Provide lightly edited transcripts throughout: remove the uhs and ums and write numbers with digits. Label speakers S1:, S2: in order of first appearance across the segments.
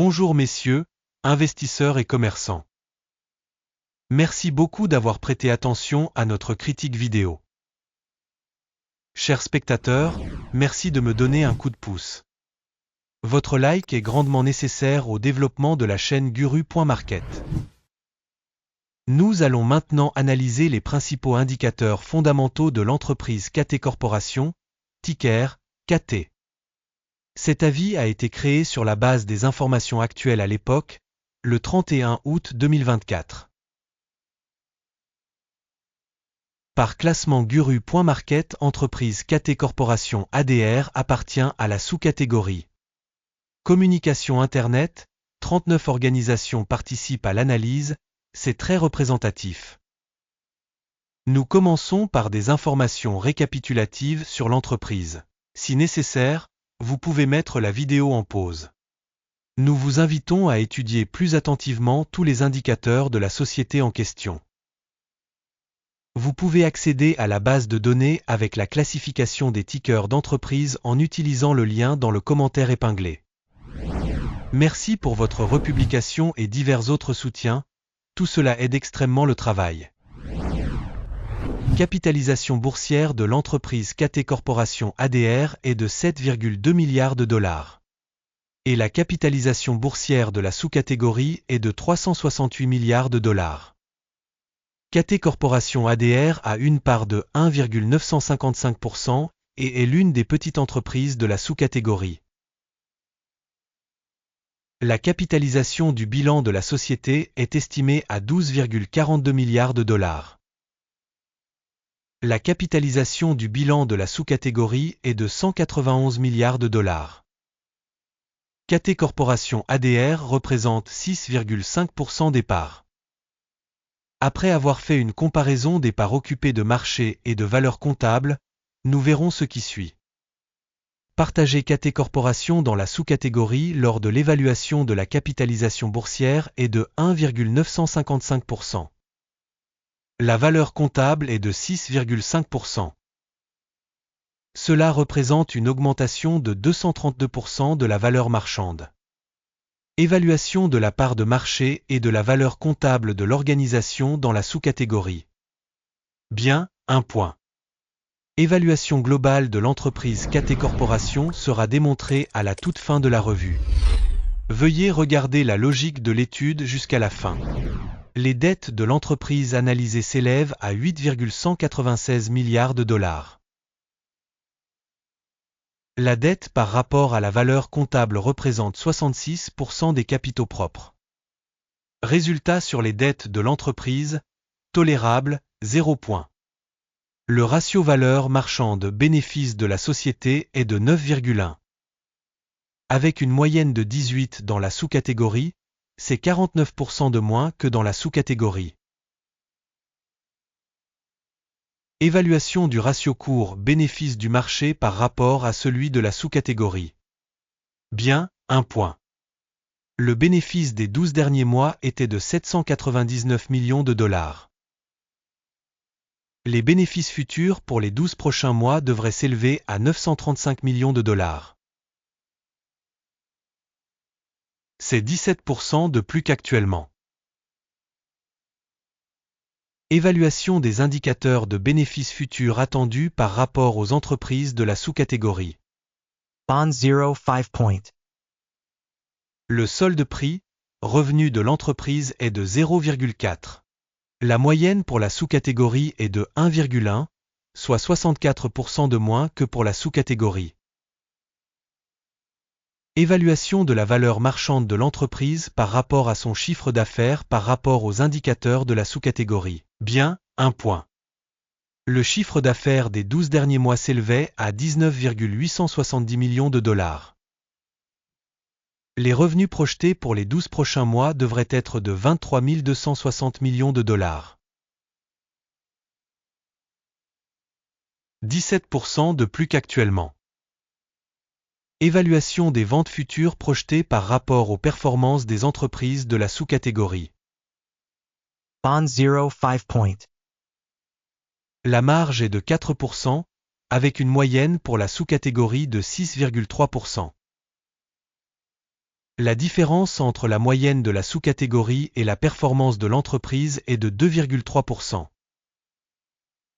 S1: Bonjour messieurs, investisseurs et commerçants. Merci beaucoup d'avoir prêté attention à notre critique vidéo. Chers spectateurs, merci de me donner un coup de pouce. Votre like est grandement nécessaire au développement de la chaîne Guru.market. Nous allons maintenant analyser les principaux indicateurs fondamentaux de l'entreprise KT Corporation, ticker KT. Cet avis a été créé sur la base des informations actuelles à l'époque, le 31 août 2024. Par classement Guru.market, entreprise KT Corporation ADR appartient à la sous-catégorie Communication Internet, 39 organisations participent à l'analyse, c'est très représentatif. Nous commençons par des informations récapitulatives sur l'entreprise. Si nécessaire, vous pouvez mettre la vidéo en pause. Nous vous invitons à étudier plus attentivement tous les indicateurs de la société en question. Vous pouvez accéder à la base de données avec la classification des tickers d'entreprise en utilisant le lien dans le commentaire épinglé. Merci pour votre republication et divers autres soutiens, tout cela aide extrêmement le travail. Capitalisation boursière de l'entreprise KT Corporation ADR est de 7,2 milliards de dollars. Et la capitalisation boursière de la sous-catégorie est de 368 milliards de dollars. KT Corporation ADR a une part de 1,955% et est l'une des petites entreprises de la sous-catégorie. La capitalisation du bilan de la société est estimée à 12,42 milliards de dollars. La capitalisation du bilan de la sous-catégorie est de 191 milliards de dollars. KT Corporation ADR représente 6,5% des parts. Après avoir fait une comparaison des parts occupées de marché et de valeur comptable, nous verrons ce qui suit. Partager KT Corporation dans la sous-catégorie lors de l'évaluation de la capitalisation boursière est de 1,955%. La valeur comptable est de 6,5%. Cela représente une augmentation de 232% de la valeur marchande. Évaluation de la part de marché et de la valeur comptable de l'organisation dans la sous-catégorie. Bien, 1 point. Évaluation globale de l'entreprise KT Corporation sera démontrée à la toute fin de la revue. Veuillez regarder la logique de l'étude jusqu'à la fin. Les dettes de l'entreprise analysée s'élèvent à 8,196 milliards de dollars. La dette par rapport à la valeur comptable représente 66% des capitaux propres. Résultat sur les dettes de l'entreprise, tolérable, 0 point. Le ratio valeur marchande bénéfice de la société est de 9,1. Avec une moyenne de 18 dans la sous-catégorie, c'est 49% de moins que dans la sous-catégorie. Évaluation du ratio cours-bénéfice du marché par rapport à celui de la sous-catégorie. Bien, 1 point. Le bénéfice des 12 derniers mois était de 799 millions de dollars. Les bénéfices futurs pour les 12 prochains mois devraient s'élever à 935 millions de dollars. C'est 17% de plus qu'actuellement. Évaluation des indicateurs de bénéfices futurs attendus par rapport aux entreprises de la sous-catégorie.
S2: Bond 0.5 point.
S1: Le solde prix, revenu de l'entreprise est de 0,4. La moyenne pour la sous-catégorie est de 1,1, soit 64% de moins que pour la sous-catégorie. Évaluation de la valeur marchande de l'entreprise par rapport à son chiffre d'affaires par rapport aux indicateurs de la sous-catégorie. Bien, 1 point. Le chiffre d'affaires des 12 derniers mois s'élevait à 19,870 millions de dollars. Les revenus projetés pour les 12 prochains mois devraient être de 23 260 millions de dollars. 17% de plus qu'actuellement. Évaluation des ventes futures projetées par rapport aux performances des entreprises de la sous-catégorie.
S2: Bond 0.5 point.
S1: La marge est de 4%, avec une moyenne pour la sous-catégorie de 6,3%. La différence entre la moyenne de la sous-catégorie et la performance de l'entreprise est de 2,3%.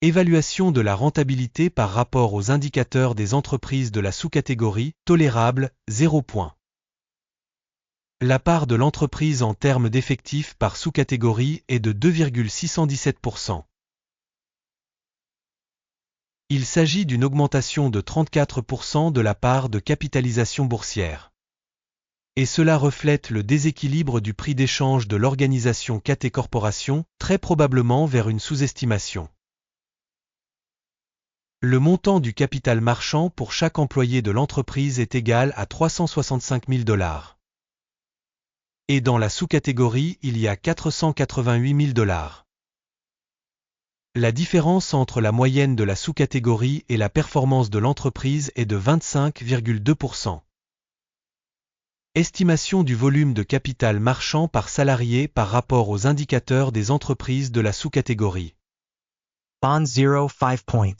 S1: Évaluation de la rentabilité par rapport aux indicateurs des entreprises de la sous-catégorie, tolérable, 0 point. La part de l'entreprise en termes d'effectifs par sous-catégorie est de 2,617%. Il s'agit d'une augmentation de 34% de la part de capitalisation boursière. Et cela reflète le déséquilibre du prix d'échange de l'organisation KT Corporation, très probablement vers une sous-estimation. Le montant du capital marchand pour chaque employé de l'entreprise est égal à 365 000 $. Et dans la sous-catégorie, il y a 488 000 $. La différence entre la moyenne de la sous-catégorie et la performance de l'entreprise est de 25,2%. Estimation du volume de capital marchand par salarié par rapport aux indicateurs des entreprises de la sous-catégorie.
S2: Bond 0.5 point.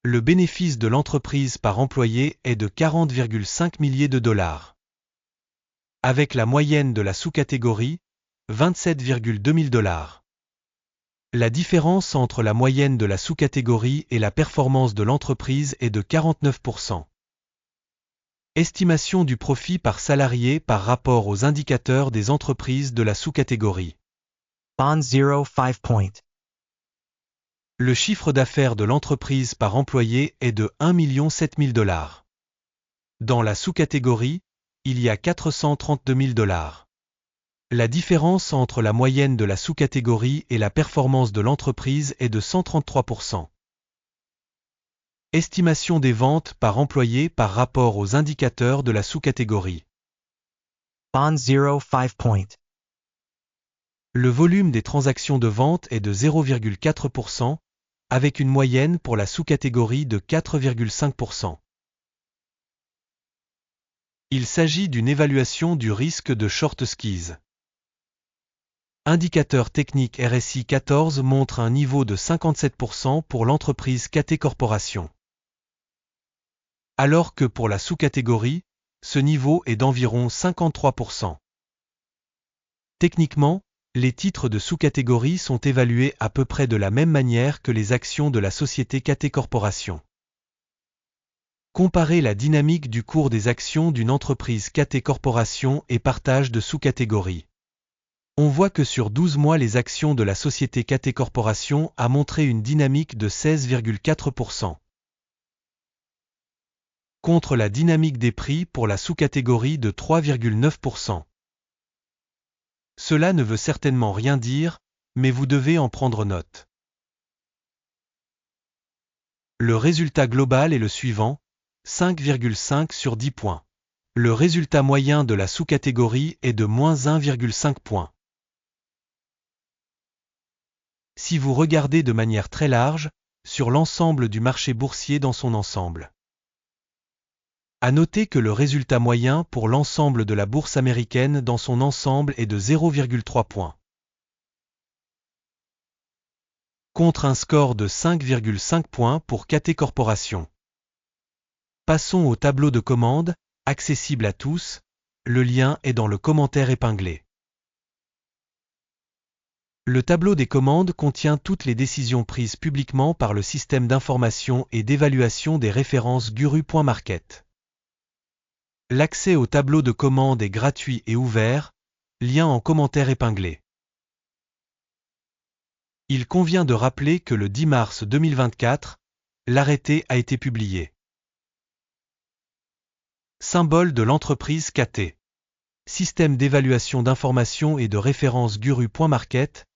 S1: Le bénéfice de l'entreprise par employé est de 40,5 milliers de $. Avec la moyenne de la sous-catégorie, 27,2 000 $. La différence entre la moyenne de la sous-catégorie et la performance de l'entreprise est de 49%. Estimation du profit par salarié par rapport aux indicateurs des entreprises de la sous-catégorie.
S2: Bond 0.5 point.
S1: Le chiffre d'affaires de l'entreprise par employé est de 1,7 million $. Dans la sous-catégorie, il y a 432 000 $. La différence entre la moyenne de la sous-catégorie et la performance de l'entreprise est de 133%. Estimation des ventes par employé par rapport aux indicateurs de la sous-catégorie.
S2: Bond 0.5 point.
S1: Le volume des transactions de vente est de 0,4%, avec une moyenne pour la sous-catégorie de 4,5%. Il s'agit d'une évaluation du risque de short squeeze. Indicateur technique RSI 14 montre un niveau de 57% pour l'entreprise KT Corporation. Alors que pour la sous-catégorie, ce niveau est d'environ 53%. Techniquement, les titres de sous-catégorie sont évalués à peu près de la même manière que les actions de la société KT Corporation. Comparez la dynamique du cours des actions d'une entreprise KT Corporation et partage de sous-catégories. On voit que sur 12 mois les actions de la société KT Corporation a montré une dynamique de 16,4%. Contre la dynamique des prix pour la sous-catégorie de 3,9%. Cela ne veut certainement rien dire, mais vous devez en prendre note. Le résultat global est le suivant, 5,5 sur 10 points. Le résultat moyen de la sous-catégorie est de moins 1,5 points. Si vous regardez de manière très large, sur l'ensemble du marché boursier dans son ensemble. À noter que le résultat moyen pour l'ensemble de la bourse américaine dans son ensemble est de 0,3 points. Contre un score de 5,5 points pour KT Corporation. Passons au tableau de commande, accessible à tous, le lien est dans le commentaire épinglé. Le tableau des commandes contient toutes les décisions prises publiquement par le système d'information et d'évaluation des références Guru.market. L'accès au tableau de commande est gratuit et ouvert, lien en commentaire épinglé. Il convient de rappeler que le 10 mars 2024, l'arrêté a été publié. Symbole de l'entreprise KT. Système d'évaluation d'information et de référence Guru.market,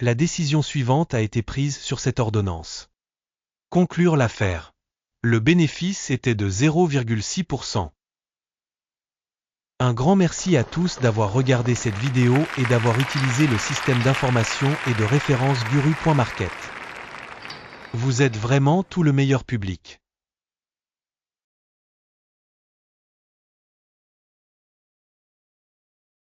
S1: la décision suivante a été prise sur cette ordonnance. Conclure l'affaire. Le bénéfice était de 0,6%. Un grand merci à tous d'avoir regardé cette vidéo et d'avoir utilisé le système d'information et de référence Guru.market. Vous êtes vraiment tout le meilleur public.